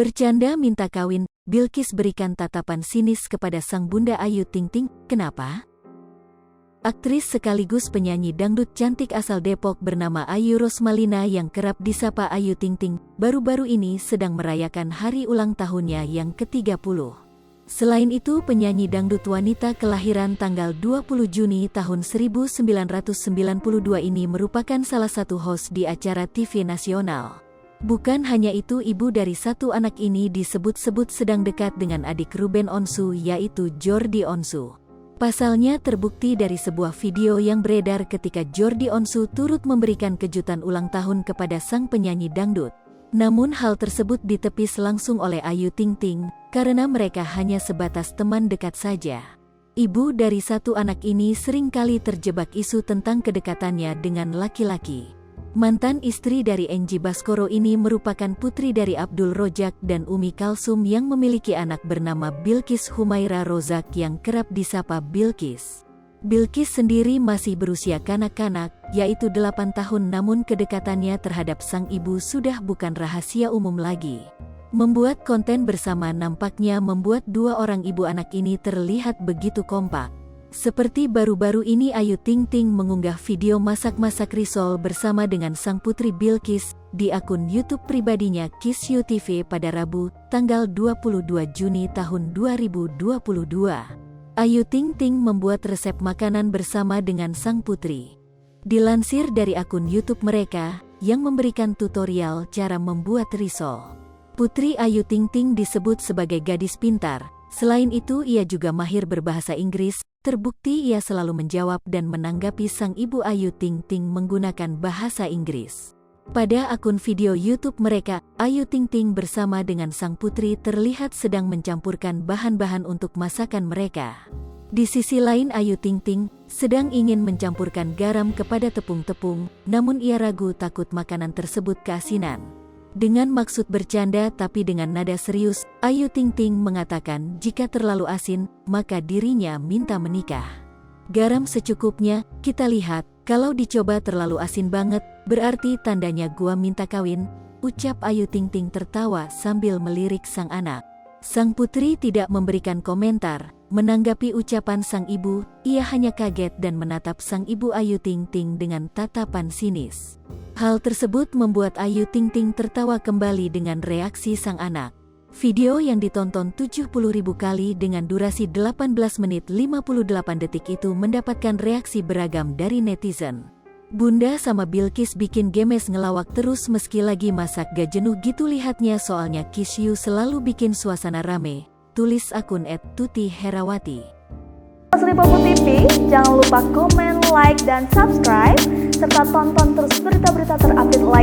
Bercanda minta kawin, Bilqis berikan tatapan sinis kepada sang bunda Ayu Ting Ting. Kenapa? Aktris sekaligus penyanyi dangdut cantik asal Depok bernama Ayu Rosmalina yang kerap disapa Ayu Ting Ting, baru-baru ini sedang merayakan hari ulang tahunnya yang ke-30. Selain itu, penyanyi dangdut wanita kelahiran tanggal 20 Juni tahun 1992 ini merupakan salah satu host di acara TV nasional. Bukan hanya itu, ibu dari satu anak ini disebut-sebut sedang dekat dengan adik Ruben Onsu, yaitu Jordi Onsu. Pasalnya terbukti dari sebuah video yang beredar ketika Jordi Onsu turut memberikan kejutan ulang tahun kepada sang penyanyi dangdut. Namun hal tersebut ditepis langsung oleh Ayu Ting Ting, karena mereka hanya sebatas teman dekat saja. Ibu dari satu anak ini seringkali terjebak isu tentang kedekatannya dengan laki-laki. Mantan istri dari Enji Baskoro ini merupakan putri dari Abdul Rojak dan Umi Kalsum yang memiliki anak bernama Bilqis Humaira Rozak yang kerap disapa Bilqis. Bilqis sendiri masih berusia kanak-kanak, yaitu 8 tahun, namun kedekatannya terhadap sang ibu sudah bukan rahasia umum lagi. Membuat konten bersama nampaknya membuat dua orang ibu anak ini terlihat begitu kompak. Seperti baru-baru ini Ayu Ting Ting mengunggah video masak-masak risol bersama dengan sang putri Bilqis di akun YouTube pribadinya Kiss You TV pada Rabu, tanggal 22 Juni tahun 2022. Ayu Ting Ting membuat resep makanan bersama dengan sang putri. Dilansir dari akun YouTube mereka, yang memberikan tutorial cara membuat risol. Putri Ayu Ting Ting disebut sebagai gadis pintar. Selain itu, ia juga mahir berbahasa Inggris. Terbukti ia selalu menjawab dan menanggapi sang ibu Ayu Ting Ting menggunakan bahasa Inggris. Pada akun video YouTube mereka, Ayu Ting Ting bersama dengan sang putri terlihat sedang mencampurkan bahan-bahan untuk masakan mereka. Di sisi lain, Ayu Ting Ting sedang ingin mencampurkan garam kepada tepung-tepung, namun ia ragu takut makanan tersebut keasinan. Dengan maksud bercanda tapi dengan nada serius, Ayu Ting Ting mengatakan jika terlalu asin, maka dirinya minta menikah. Garam secukupnya, kita lihat, kalau dicoba terlalu asin banget, berarti tandanya gua minta kawin, ucap Ayu Ting Ting tertawa sambil melirik sang anak. Sang putri tidak memberikan komentar, menanggapi ucapan sang ibu, ia hanya kaget dan menatap sang ibu Ayu Ting Ting dengan tatapan sinis. Hal tersebut membuat Ayu Ting Ting tertawa kembali dengan reaksi sang anak. Video yang ditonton 70.000 kali dengan durasi 18 menit 58 detik itu mendapatkan reaksi beragam dari netizen. Bunda sama Bilqis bikin gemes ngelawak terus meski lagi masak, gak jenuh gitu lihatnya, soalnya Kiss You selalu bikin suasana rame, tulis akun @tutiherawati. Lipopo TV, jangan lupa komen, like, dan subscribe, serta tonton terus berita-berita terupdate lainnya.